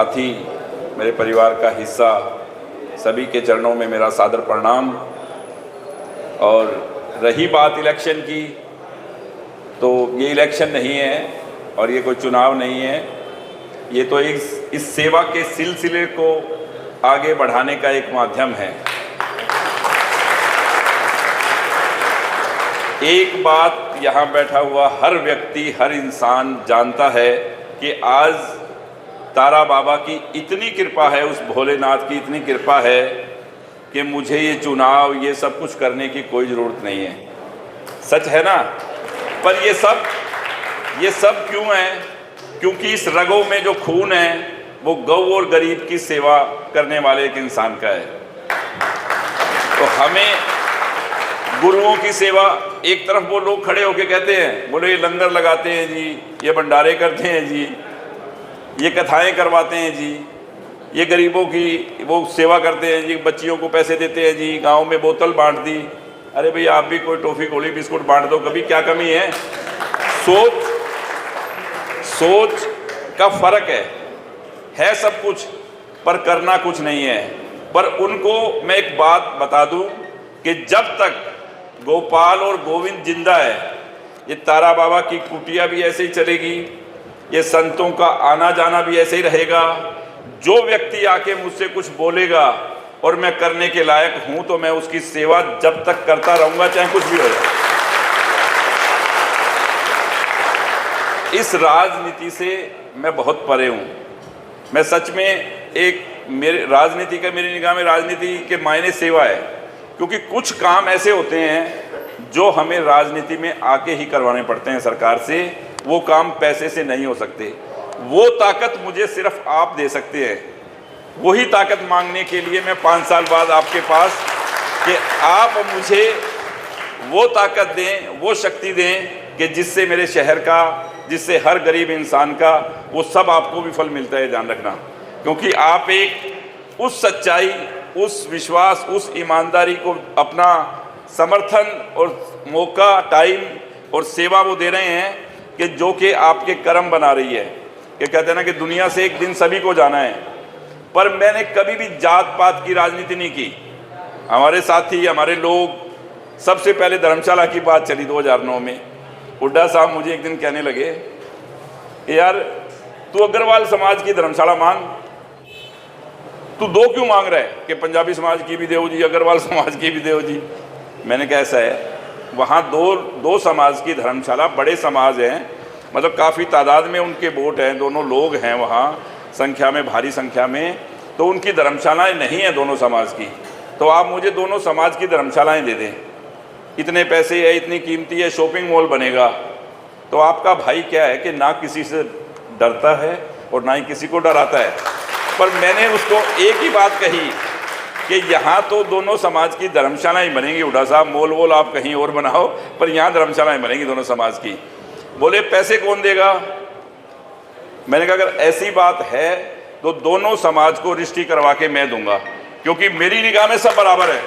साथी, मेरे परिवार का हिस्सा, सभी के चरणों में मेरा सादर प्रणाम। और रही बात इलेक्शन की, तो ये इलेक्शन नहीं है और ये कोई चुनाव नहीं है, ये तो इस सेवा के सिलसिले को आगे बढ़ाने का एक माध्यम है। एक बात यहाँ बैठा हुआ हर व्यक्ति, हर इंसान जानता है कि आज तारा बाबा की इतनी कृपा है, उस भोलेनाथ की इतनी कृपा है कि मुझे ये चुनाव, ये सब कुछ करने की कोई ज़रूरत नहीं है। सच है ना? पर ये सब क्यों है? क्योंकि इस रगों में जो खून है वो गौ और गरीब की सेवा करने वाले एक इंसान का है। तो हमें गुरुओं की सेवा, एक तरफ वो लोग खड़े होके कहते हैं, बोले ये लंगर लगाते हैं जी, ये भंडारे करते हैं जी, ये कथाएं करवाते हैं जी, ये गरीबों की वो सेवा करते हैं जी, बच्चियों को पैसे देते हैं जी, गांव में बोतल बांट दी। अरे भाई आप भी कोई टॉफ़ी गोली बिस्कुट बांट दो, कभी क्या कमी है? सोच का फर्क है सब कुछ, पर करना कुछ नहीं है। पर उनको मैं एक बात बता दूं कि जब तक गोपाल और गोविंद जिंदा है, ये तारा बाबा की कुटिया भी ऐसे ही चलेगी, ये संतों का आना जाना भी ऐसे ही रहेगा। जो व्यक्ति आके मुझसे कुछ बोलेगा और मैं करने के लायक हूं, तो मैं उसकी सेवा जब तक करता रहूंगा, चाहे कुछ भी हो जाए। इस राजनीति से मैं बहुत परे हूं। मैं सच में मेरी निगाह में राजनीति के मायने सेवा है, क्योंकि कुछ काम ऐसे होते हैं जो हमें राजनीति में आके ही करवाने पड़ते हैं सरकार से। वो काम पैसे से नहीं हो सकते। वो ताकत मुझे सिर्फ आप दे सकते हैं। वही ताकत मांगने के लिए मैं 5 साल बाद आपके पास, कि आप मुझे वो ताकत दें, वो शक्ति दें कि जिससे मेरे शहर का, जिससे हर गरीब इंसान का, वो सब आपको भी फल मिलता है, ध्यान रखना। क्योंकि आप एक उस सच्चाई, उस विश्वास, उस ईमानदारी को अपना समर्थन और मौका, टाइम और सेवा वो दे रहे हैं कि जो कि आपके कर्म बना रही है। कि कहते हैं ना कि दुनिया से एक दिन सभी को जाना है। पर मैंने कभी भी जात पात की राजनीति नहीं की। हमारे साथी, हमारे लोग, सबसे पहले धर्मशाला की बात चली 2009 में। हुड्डा साहब मुझे एक दिन कहने लगे कि यार तू अग्रवाल समाज की धर्मशाला मांग, तू 2 क्यों मांग रहा है? कि पंजाबी समाज की भी देव जी, अग्रवाल समाज की भी देव जी। मैंने कहा ऐसा है, वहाँ दो समाज की धर्मशाला, बड़े समाज हैं, मतलब काफ़ी तादाद में उनके वोट हैं, दोनों लोग हैं वहाँ संख्या में, भारी संख्या में, तो उनकी धर्मशालाएं नहीं हैं दोनों समाज की। तो आप मुझे दोनों समाज की धर्मशालाएं दे दें, इतने पैसे है, इतनी कीमती है, शॉपिंग मॉल बनेगा। तो आपका भाई क्या है कि ना किसी से डरता है और ना ही किसी को डराता है। पर मैंने उसको एक ही बात कही कि यहाँ तो दोनों समाज की धर्मशालाएं बनेंगी हुड्डा साहब, मॉल वॉल आप कहीं और बनाओ, पर यहाँ धर्मशालाएं बनेंगी दोनों समाज की। बोले पैसे कौन देगा? मैंने कहा अगर ऐसी बात है तो दोनों समाज को रजिस्ट्री करवा के मैं दूंगा, क्योंकि मेरी निगाह में सब बराबर है।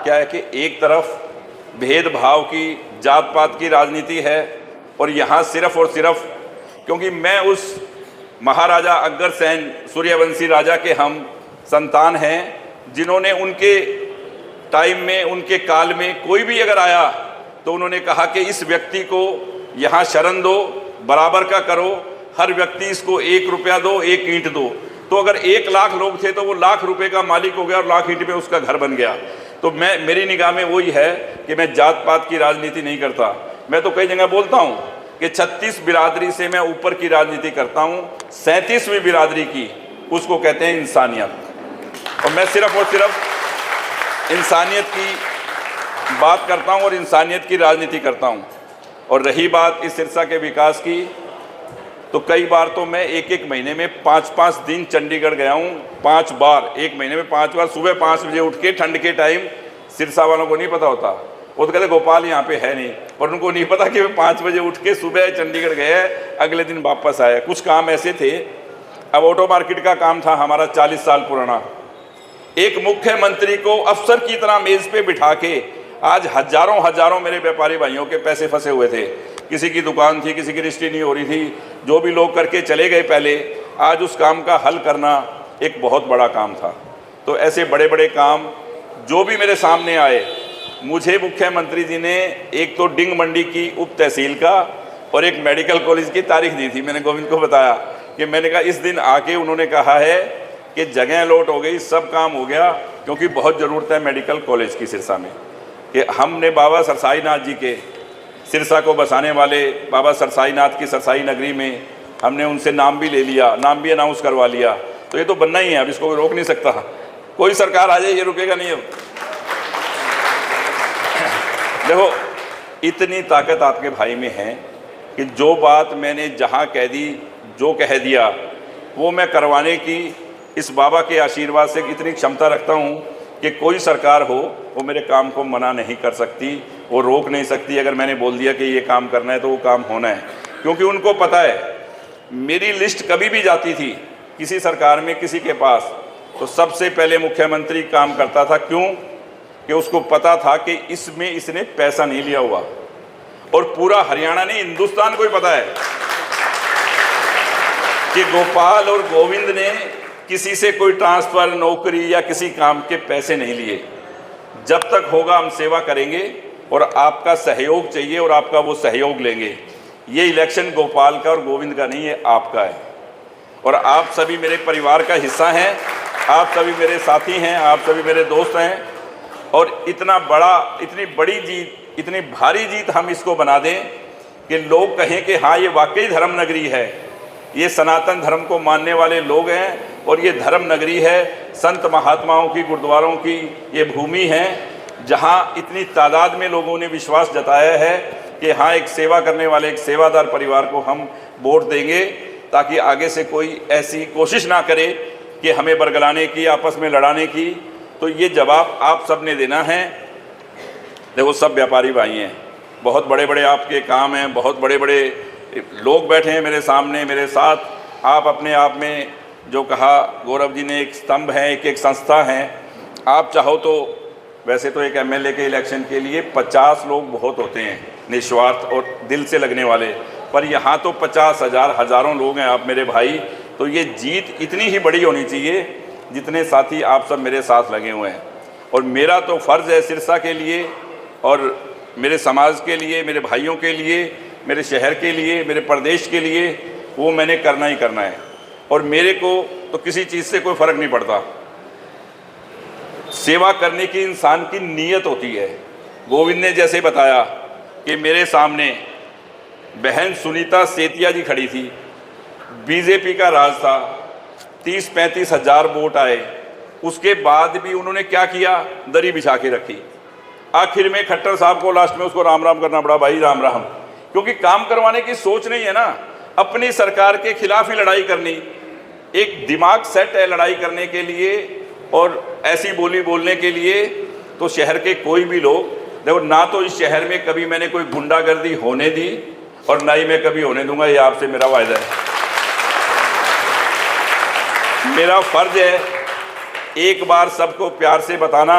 क्या है कि एक तरफ भेदभाव की, जात पात की राजनीति है, और यहाँ सिर्फ और सिर्फ क्योंकि मैं उस महाराजा अग्रसेन सूर्यवंशी राजा के हम संतान हैं, जिन्होंने उनके टाइम में, उनके काल में कोई भी अगर आया तो उन्होंने कहा कि इस व्यक्ति को यहाँ शरण दो, बराबर का करो, हर व्यक्ति इसको 1 रुपया दो, 1 ईंट दो। तो अगर 1 लाख लोग थे तो वो लाख रुपए का मालिक हो गया और लाख ईंट में उसका घर बन गया। तो मेरी निगाह में वही है कि मैं जात पात की राजनीति नहीं करता। मैं तो कई जगह बोलता हूँ कि 36 बिरादरी से मैं ऊपर की राजनीति करता हूँ, 37वीं बिरादरी की, उसको कहते हैं इंसानियत। और मैं सिर्फ और सिर्फ इंसानियत की बात करता हूँ और इंसानियत की राजनीति करता हूँ। और रही बात इस सिरसा के विकास की, तो कई बार तो मैं एक महीने में 5-5 दिन चंडीगढ़ गया हूँ। 5 बार, एक महीने में 5 बार, सुबह 5 बजे उठ के, ठंड के टाइम। सिरसा वालों को नहीं पता होता, वो तो कहते गोपाल यहाँ पे है नहीं, और उनको नहीं पता कि वे 5 बजे उठ के सुबह चंडीगढ़ गए, अगले दिन वापस आए। कुछ काम ऐसे थे। अब ऑटो मार्केट का काम था हमारा 40 साल पुराना। एक मुख्यमंत्री को अफसर की तरह मेज पे बिठा के, आज हजारों मेरे व्यापारी भाइयों के पैसे फंसे हुए थे। किसी की दुकान थी, किसी की रजिस्ट्री नहीं हो रही थी, जो भी लोग करके चले गए पहले, आज उस काम का हल करना एक बहुत बड़ा काम था। तो ऐसे बड़े बड़े काम जो भी मेरे सामने आए, मुझे मुख्यमंत्री जी ने एक तो डिंग मंडी की उप तहसील का और एक मेडिकल कॉलेज की तारीख दी थी। मैंने गोविंद को बताया कि मैंने कहा इस दिन आके उन्होंने कहा है कि जगह अलॉट हो गई, सब काम हो गया, क्योंकि बहुत ज़रूरत है मेडिकल कॉलेज की सिरसा में। कि हमने बाबा सरसाई नाथ जी के, सिरसा को बसाने वाले बाबा सरसाई नाथ की सरसाई नगरी में हमने उनसे नाम भी ले लिया, नाम भी अनाउंस करवा लिया। तो ये तो बनना ही है, अब इसको कोई रोक नहीं सकता। कोई सरकार आ जाए ये रुकेगा नहीं। अब देखो, इतनी ताकत आपके भाई में है कि जो बात मैंने जहाँ कह दी, जो कह दिया, वो मैं करवाने की इस बाबा के आशीर्वाद से इतनी क्षमता रखता हूँ कि कोई सरकार हो वो मेरे काम को मना नहीं कर सकती, वो रोक नहीं सकती। अगर मैंने बोल दिया कि ये काम करना है तो वो काम होना है, क्योंकि उनको पता है मेरी लिस्ट कभी भी जाती थी किसी सरकार में किसी के पास, तो सबसे पहले मुख्यमंत्री काम करता था। क्यों? कि उसको पता था कि इसमें इसने पैसा नहीं लिया हुआ, और पूरा हरियाणा नहीं, हिंदुस्तान को ही पता है कि गोपाल और गोविंद ने किसी से कोई ट्रांसफ़र, नौकरी या किसी काम के पैसे नहीं लिए। जब तक होगा हम सेवा करेंगे और आपका सहयोग चाहिए और आपका वो सहयोग लेंगे। ये इलेक्शन गोपाल का और गोविंद का नहीं है, आपका है, और आप सभी मेरे परिवार का हिस्सा हैं, आप सभी मेरे साथी हैं, आप सभी मेरे दोस्त हैं। और इतना बड़ा, इतनी बड़ी जीत, इतनी भारी जीत हम इसको बना दें कि लोग कहें कि हाँ, ये वाकई धर्म नगरी है, ये सनातन धर्म को मानने वाले लोग हैं और ये धर्म नगरी है, संत महात्माओं की, गुरुद्वारों की ये भूमि है, जहाँ इतनी तादाद में लोगों ने विश्वास जताया है कि हाँ, एक सेवा करने वाले, एक सेवादार परिवार को हम वोट देंगे, ताकि आगे से कोई ऐसी कोशिश ना करे कि हमें बरगलाने की, आपस में लड़ाने की। तो ये जवाब आप सब ने देना है। देखो, सब व्यापारी भाई हैं, बहुत बड़े बड़े आपके काम हैं, बहुत बड़े बड़े लोग बैठे हैं मेरे सामने, मेरे साथ। आप अपने आप में, जो कहा गौरव जी ने, एक स्तंभ है, एक संस्था है। आप चाहो तो, वैसे तो एक एमएलए के इलेक्शन के लिए 50 लोग बहुत होते हैं, निस्वार्थ और दिल से लगने वाले, पर यहाँ तो 50,000 हज़ारों लोग हैं आप मेरे भाई। तो ये जीत इतनी ही बड़ी होनी चाहिए जितने साथी आप सब मेरे साथ लगे हुए हैं। और मेरा तो फ़र्ज़ है सिरसा के लिए और मेरे समाज के लिए, मेरे भाइयों के लिए, मेरे शहर के लिए, मेरे प्रदेश के लिए, वो मैंने करना ही करना है। और मेरे को तो किसी चीज़ से कोई फ़र्क नहीं पड़ता। सेवा करने की इंसान की नीयत होती है। गोविंद ने जैसे बताया कि मेरे सामने बहन सुनीता सेतिया जी खड़ी थी, बीजेपी का राज था, 30-35 हज़ार वोट आए, उसके बाद भी उन्होंने क्या किया, दरी बिछा के रखी। आखिर में खट्टर साहब को लास्ट में उसको राम राम करना पड़ा, भाई राम राम, क्योंकि काम करवाने की सोच नहीं है ना, अपनी सरकार के खिलाफ ही लड़ाई करनी। एक दिमाग सेट है लड़ाई करने के लिए और ऐसी बोली बोलने के लिए। तो शहर के कोई भी लोग, देखो, ना तो इस शहर में कभी मैंने कोई गुंडागर्दी होने दी और ना ही मैं कभी होने दूंगा, ये आपसे मेरा वायदा है। मेरा फर्ज है एक बार सबको प्यार से बताना,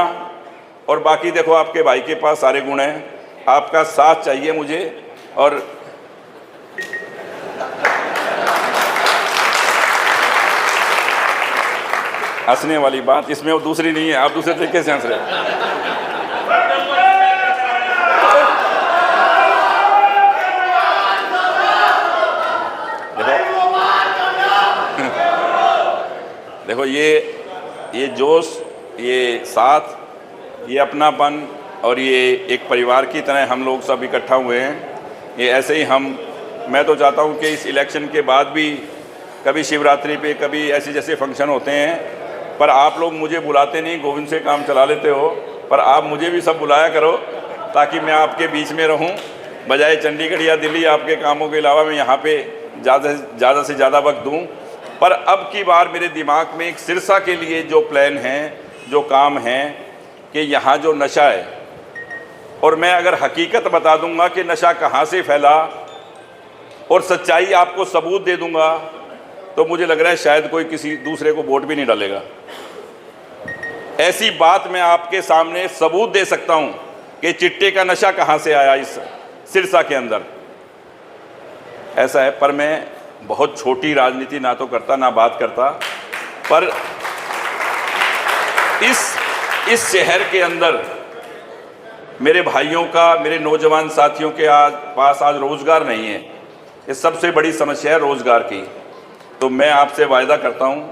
और बाकी देखो आपके भाई के पास सारे गुण हैं, आपका साथ चाहिए मुझे। और हंसने वाली बात इसमें वो दूसरी नहीं है, आप दूसरे तरीके से हंस रहे हो। देखो ये जोश, ये साथ, ये अपनापन और ये एक परिवार की तरह हम लोग सब इकट्ठा हुए हैं। ये ऐसे ही मैं तो चाहता हूँ कि इस इलेक्शन के बाद भी कभी शिवरात्रि पे, कभी ऐसे जैसे फंक्शन होते हैं, पर आप लोग मुझे बुलाते नहीं, गोविंद से काम चला लेते हो, पर आप मुझे भी सब बुलाया करो ताकि मैं आपके बीच में रहूं। बजाय चंडीगढ़ या दिल्ली आपके कामों के अलावा मैं यहाँ पे ज़्यादा से ज़्यादा वक्त दूं। पर अब की बार मेरे दिमाग में एक सिरसा के लिए जो प्लान हैं, जो काम हैं, कि यहाँ जो नशा है, और मैं अगर हकीकत बता दूंगा कि नशा कहाँ से फैला और सच्चाई आपको सबूत दे दूंगा, तो मुझे लग रहा है शायद कोई किसी दूसरे को वोट भी नहीं डालेगा। ऐसी बात मैं आपके सामने सबूत दे सकता हूं कि चिट्टे का नशा कहां से आया इस सिरसा के अंदर। ऐसा है। पर मैं बहुत छोटी राजनीति ना तो करता ना बात करता, पर इस शहर के अंदर मेरे भाइयों का, मेरे नौजवान साथियों के पास आज रोज़गार नहीं है। ये सबसे बड़ी समस्या है रोज़गार की। तो मैं आपसे वायदा करता हूँ,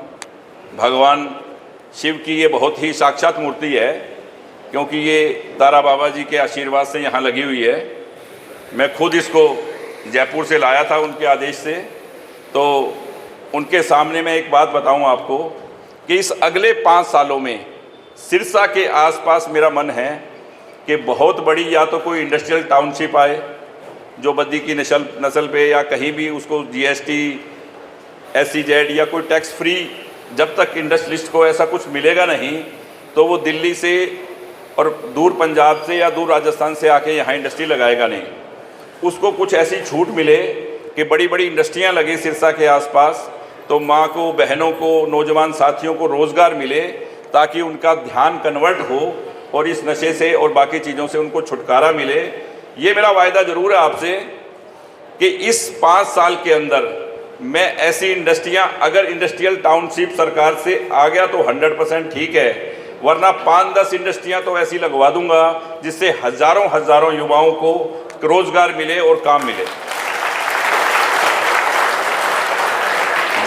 भगवान शिव की ये बहुत ही साक्षात मूर्ति है, क्योंकि ये तारा बाबा जी के आशीर्वाद से यहाँ लगी हुई है। मैं खुद इसको जयपुर से लाया था उनके आदेश से। तो उनके सामने मैं एक बात बताऊँ आपको कि इस अगले 5 सालों में सिरसा के आसपास मेरा मन है कि बहुत बड़ी या तो कोई इंडस्ट्रियल टाउनशिप आए, जो बद्दी की नस्ल पे या कहीं भी उसको GST, SEZ या कोई टैक्स फ्री, जब तक इंडस्ट्रियलिस्ट को ऐसा कुछ मिलेगा नहीं तो वो दिल्ली से और दूर पंजाब से या दूर राजस्थान से आके यहाँ इंडस्ट्री लगाएगा नहीं। उसको कुछ ऐसी छूट मिले कि बड़ी बड़ी इंडस्ट्रियाँ लगे सिरसा के आसपास, तो माँ को, बहनों को, नौजवान साथियों को रोज़गार मिले, ताकि उनका ध्यान कन्वर्ट हो और इस नशे से और बाकी चीज़ों से उनको छुटकारा मिले। ये मेरा वायदा ज़रूर है आपसे कि इस 5 साल के अंदर मैं ऐसी इंडस्ट्रियां, अगर इंडस्ट्रियल टाउनशिप सरकार से आ गया तो 100% ठीक है, वरना 5-10 इंडस्ट्रियां तो ऐसी लगवा दूंगा जिससे हजारों युवाओं को रोजगार मिले और काम मिले।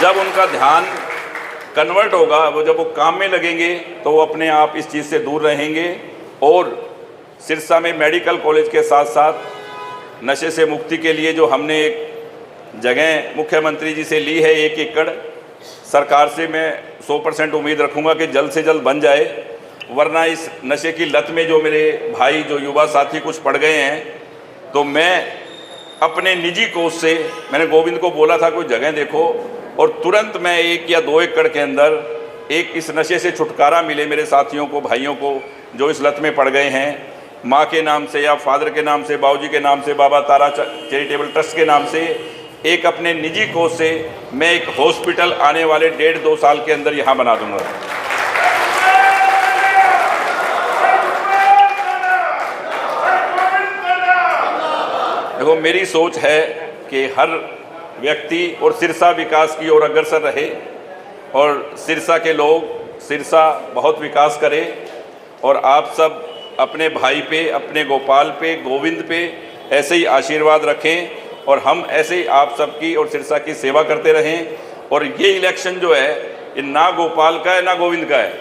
जब उनका ध्यान कन्वर्ट होगा, जब वो काम में लगेंगे तो वो अपने आप इस चीज़ से दूर रहेंगे। और सिरसा में मेडिकल कॉलेज के साथ साथ नशे से मुक्ति के लिए जो हमने एक जगह मुख्यमंत्री जी से ली है 1 एकड़, सरकार से मैं 100% उम्मीद रखूंगा कि जल्द से जल्द बन जाए, वरना इस नशे की लत में जो मेरे भाई, जो युवा साथी कुछ पड़ गए हैं, तो मैं अपने निजी कोष से, मैंने गोविंद को बोला था कोई जगह देखो, और तुरंत मैं 1 या 2 एकड़ के अंदर एक इस नशे से छुटकारा मिले मेरे साथियों को, भाइयों को जो इस लत में पड़ गए हैं, माँ के नाम से या फादर के नाम से, बाबूजी के नाम से, बाबा तारा चैरिटेबल ट्रस्ट के नाम से, एक अपने निजी कोष से मैं एक हॉस्पिटल आने वाले 1.5-2 साल के अंदर यहाँ बना दूंगा। देखो, मेरी सोच है कि हर व्यक्ति और सिरसा विकास की ओर अग्रसर रहे और सिरसा के लोग, सिरसा बहुत विकास करे, और आप सब अपने भाई पे, अपने गोपाल पे, गोविंद पे ऐसे ही आशीर्वाद रखें, और हम ऐसे ही आप सबकी और सिरसा की सेवा करते रहें। और ये इलेक्शन जो है, ये ना गोपाल का है ना गोविंद का है,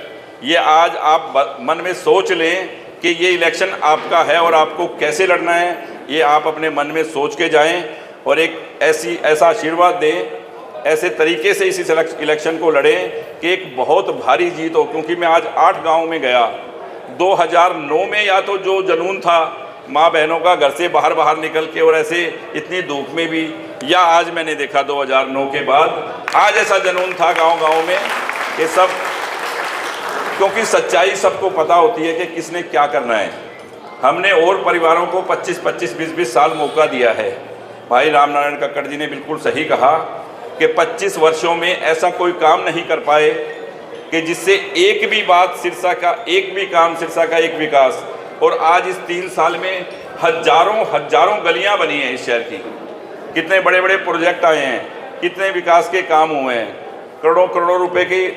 ये आज आप मन में सोच लें कि ये इलेक्शन आपका है और आपको कैसे लड़ना है, ये आप अपने मन में सोच के जाएं और एक ऐसा आशीर्वाद दें, ऐसे तरीके से इस इलेक्शन को लड़ें कि एक बहुत भारी जीत हो। क्योंकि मैं आज 8 गाँव में गया, 2009 में या तो जो जुनून था माँ बहनों का घर से बाहर निकल के और ऐसे इतनी धूप में भी, या आज मैंने देखा 2009 के बाद आज ऐसा जुनून था गांव में कि सब, क्योंकि सच्चाई सबको पता होती है कि किसने क्या करना है। हमने और परिवारों को 25-25, 20-20 साल मौका दिया है। भाई रामनारायण कक्कड़ जी ने बिल्कुल सही कहा कि 25 वर्षों में ऐसा कोई काम नहीं कर पाए कि जिससे एक भी बात सिरसा का, एक भी काम सिरसा का, एक विकास। और आज इस 3 साल में हजारों गलियां बनी हैं इस शहर की, कितने बड़े बड़े प्रोजेक्ट आए हैं, कितने विकास के काम हुए हैं, करोड़ों रुपए के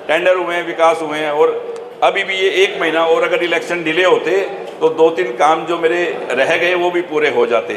टेंडर हुए हैं, विकास हुए हैं। और अभी भी ये 1 महीना और अगर इलेक्शन डिले होते तो 2-3 काम जो मेरे रह गए वो भी पूरे हो जाते।